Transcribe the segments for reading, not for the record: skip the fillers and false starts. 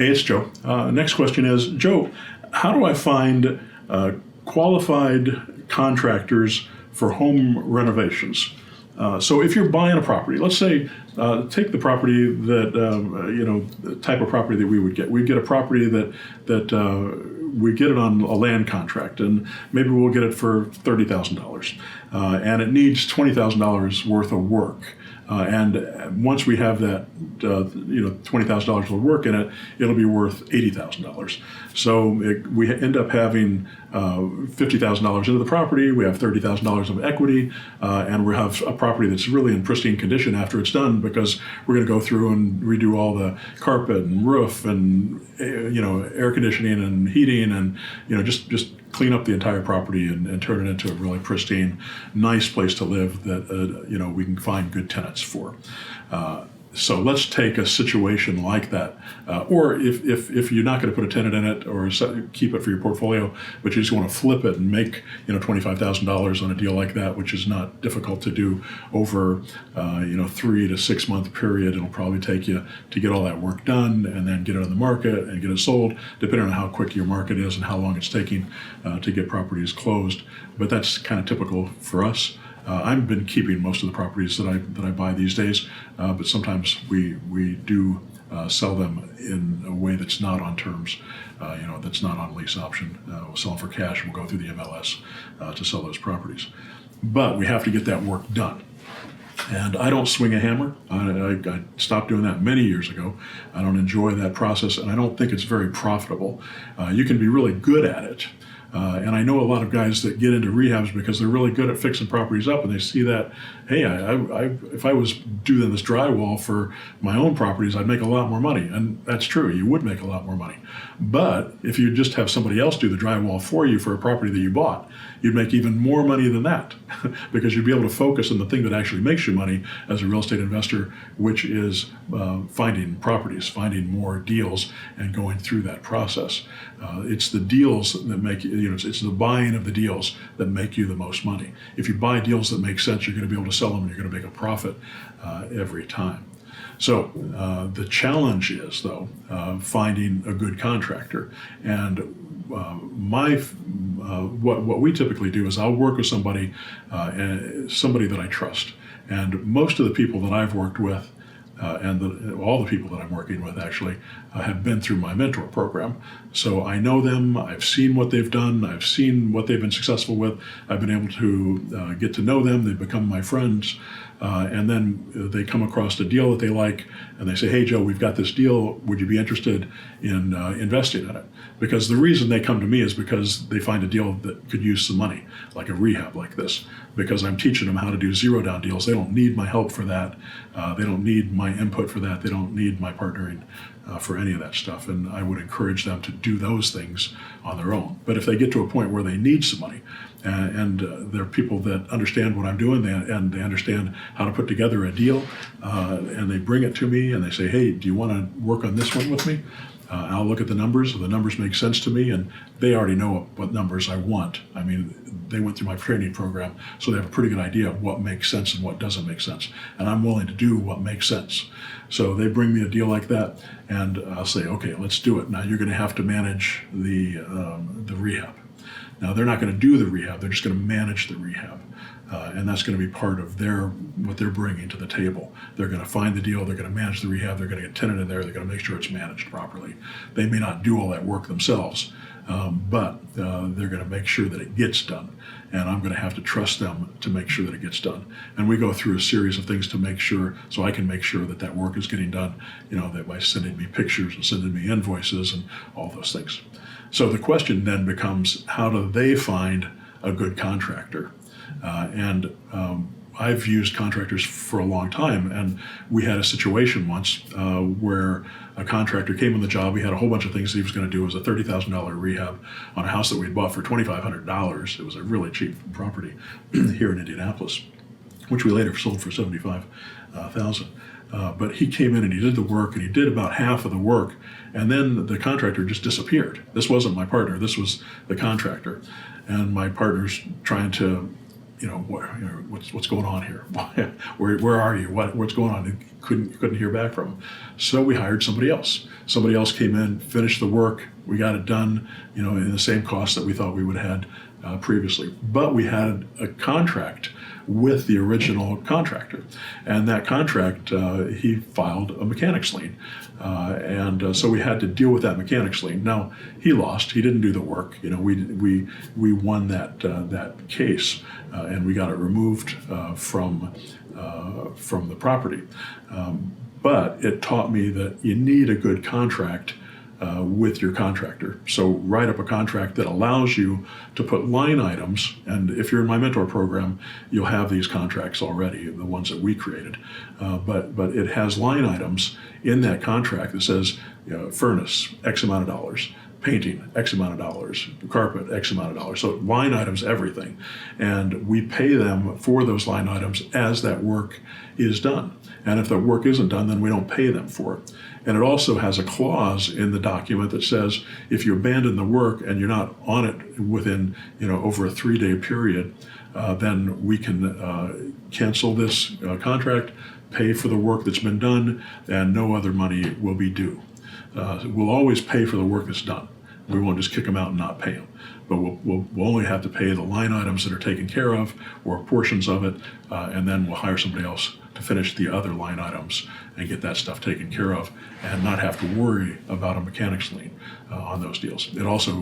Hey, it's Joe. Next question is, Joe, how do I find qualified contractors for home renovations? So if you're buying a property, let's say, take the property that, the type of property that we would get. We'd get a property that we get it on a land contract, and maybe we'll get it for $30,000, and it needs $20,000 worth of work. And once we have that, $20,000 worth of work in it, it'll be worth $80,000. So we end up having $50,000 into the property. We have $30,000 of equity, and we have a property that's really in pristine condition after it's done, because we're going to go through and redo all the carpet and roof and air conditioning and heating, and just clean up the entire property and turn it into a really pristine, nice place to live that we can find good tenants for. So let's take a situation like that, or if you're not going to put a tenant in it or keep it for your portfolio, but you just want to flip it and make $25,000 on a deal like that, which is not difficult to do over 3 to 6 month period. It'll probably take you to get all that work done and then get it on the market and get it sold, depending on how quick your market is and how long it's taking to get properties closed. But that's kind of typical for us. I've been keeping most of the properties that I buy these days, but sometimes we do sell them in a way that's not on terms, that's not on lease option. We'll sell them for cash. We'll go through the MLS to sell those properties. But we have to get that work done. And I don't swing a hammer. I stopped doing that many years ago. I don't enjoy that process, and I don't think it's very profitable. You can be really good at it. And I know a lot of guys that get into rehabs because they're really good at fixing properties up, and they see that, hey, if I was doing this drywall for my own properties, I'd make a lot more money. And that's true, you would make a lot more money. But if you just have somebody else do the drywall for you for a property that you bought, you'd make even more money than that because you'd be able to focus on the thing that actually makes you money as a real estate investor, which is finding properties, finding more deals, and going through that process. It's the deals that make it's the buying of the deals that make you the most money. If you buy deals that make sense, you're going to be able to sell them and you're going to make a profit every time. So the challenge is, though, finding a good contractor. And what we typically do is I'll work with somebody that I trust. And most of the people that I've worked with, all the people that I'm working with actually have been through my mentor program. So I know them, I've seen what they've done, I've seen what they've been successful with, I've been able to get to know them, they've become my friends, and then they come across a deal that they like, and they say, hey Joe, we've got this deal, would you be interested in investing in it? Because the reason they come to me is because they find a deal that could use some money, like a rehab like this, because I'm teaching them how to do zero down deals. They don't need my help for that, they don't need my input for that, they don't need my partnering for any of that stuff, and I would encourage them to do those things on their own. But if they get to a point where they need some money, and they're people that understand what I'm doing, and they understand how to put together a deal, and they bring it to me and they say, hey, do you want to work on this one with me? I'll look at the numbers. The numbers make sense to me, and they already know what numbers I want. I mean, they went through my training program, so they have a pretty good idea of what makes sense and what doesn't make sense. And I'm willing to do what makes sense. So they bring me a deal like that, and I'll say, okay, let's do it. Now you're going to have to manage the rehab. Now they're not going to do the rehab; they're just going to manage the rehab. And that's going to be part of what they're bringing to the table. They're going to find the deal, they're going to manage the rehab, they're going to get a tenant in there, they're going to make sure it's managed properly. They may not do all that work themselves, but they're going to make sure that it gets done. And I'm going to have to trust them to make sure that it gets done. And we go through a series of things to make sure, so I can make sure that that work is getting done, that by sending me pictures and sending me invoices and all those things. So the question then becomes, how do they find a good contractor? I've used contractors for a long time, and we had a situation once where a contractor came on the job. He had a whole bunch of things that he was going to do. It was a $30,000 rehab on a house that we had bought for $2,500. It was a really cheap property here in Indianapolis, which we later sold for $75,000. But he came in and he did the work, and he did about half of the work, and then the contractor just disappeared. This wasn't my partner, this was the contractor. And my partner's trying to what's going on here? Where are you? What's going on? And couldn't hear back from him. So we hired somebody else. Somebody else came in, finished the work. We got it done, in the same cost that we thought we would have had previously. But we had a contract with the original contractor, and that contract he filed a mechanics lien, and so we had to deal with that mechanics lien. Now he lost; he didn't do the work. We won that case, and we got it removed from the property. But it taught me that you need a good contract with your contractor. So write up a contract that allows you to put line items, and if you're in my mentor program, you'll have these contracts already, the ones that we created. But it has line items in that contract that says, furnace, X amount of dollars, painting, X amount of dollars, carpet, X amount of dollars. So line items, everything. And we pay them for those line items as that work is done. And if the work isn't done, then we don't pay them for it. And it also has a clause in the document that says if you abandon the work and you're not on it within over a 3-day period, then we can cancel this contract, pay for the work that's been done, and no other money will be due. We'll always pay for the work that's done. We won't just kick them out and not pay them. But we'll only have to pay the line items that are taken care of or portions of it, and then we'll hire somebody else to finish the other line items and get that stuff taken care of and not have to worry about a mechanics lien on those deals. It also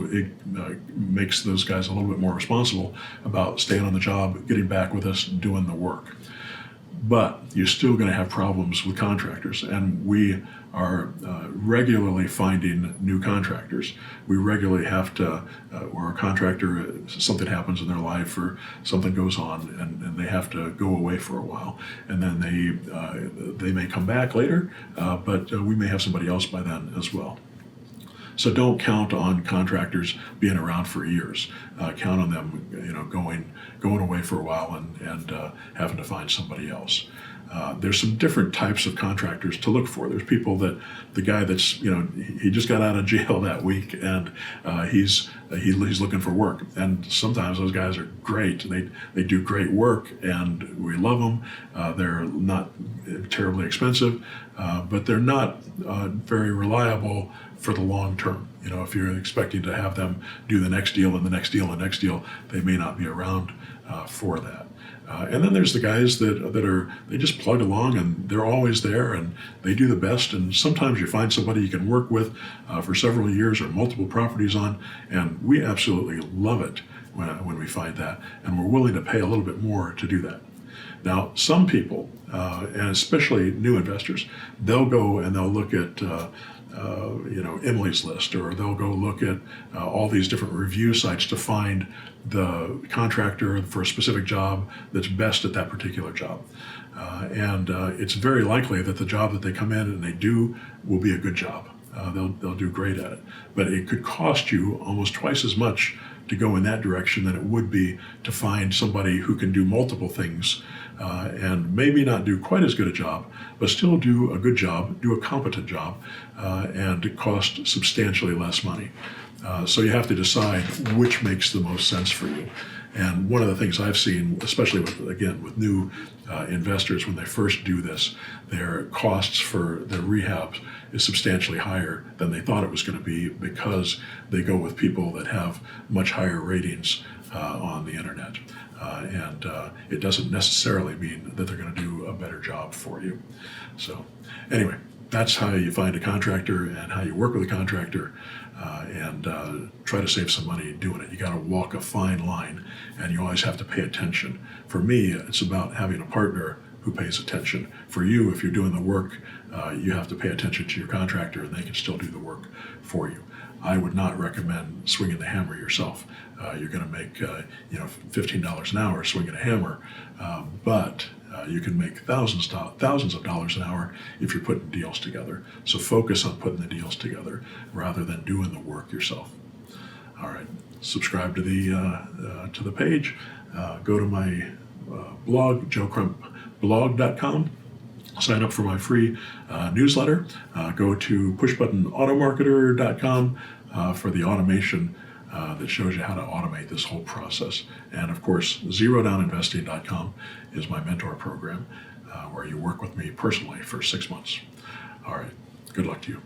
makes those guys a little bit more responsible about staying on the job, getting back with us, doing the work. But you're still going to have problems with contractors, and we are regularly finding new contractors. We regularly have to, or a contractor, something happens in their life or something goes on, and they have to go away for a while, and then they may come back later, but we may have somebody else by then as well. So don't count on contractors being around for years. Count on them, going away for a while and having to find somebody else. There's some different types of contractors to look for. There's people that the guy that's he just got out of jail that week and he's looking for work. And sometimes those guys are great. They do great work and we love them. They're not terribly expensive, but they're not very reliable for the long term. If you're expecting to have them do the next deal and the next deal and the next deal, they may not be around for that. And then there's the guys they just plug along and they're always there and they do the best. And sometimes you find somebody you can work with for several years or multiple properties on, and we absolutely love it when we find that, and we're willing to pay a little bit more to do that. Now, some people, and especially new investors, they'll go and they'll look at Emily's List, or they'll go look at all these different review sites to find the contractor for a specific job that's best at that particular job. And it's very likely that the job that they come in and they do will be a good job. They'll do great at it. But it could cost you almost twice as much to go in that direction than it would be to find somebody who can do multiple things and maybe not do quite as good a job, but still do a good job, do a competent job, and it cost substantially less money. So you have to decide which makes the most sense for you. And one of the things I've seen, especially with new investors, when they first do this, their costs for their rehabs is substantially higher than they thought it was going to be because they go with people that have much higher ratings on the internet. And it doesn't necessarily mean that they're going to do a better job for you. So anyway, that's how you find a contractor and how you work with a contractor and try to save some money doing it. You got to walk a fine line, and you always have to pay attention. For me, it's about having a partner who pays attention. For you, if you're doing the work, you have to pay attention to your contractor, and they can still do the work for you. I would not recommend swinging the hammer yourself. You're going to make $15 an hour swinging a hammer, but you can make thousands of dollars an hour if you're putting deals together. So focus on putting the deals together rather than doing the work yourself. All right, subscribe to the page. Go to my blog, joecrumpblog.com. Sign up for my free newsletter. Go to pushbuttonautomarketer.com for the automation that shows you how to automate this whole process. And of course, zerodowninvesting.com is my mentor program where you work with me personally for 6 months. All right, good luck to you.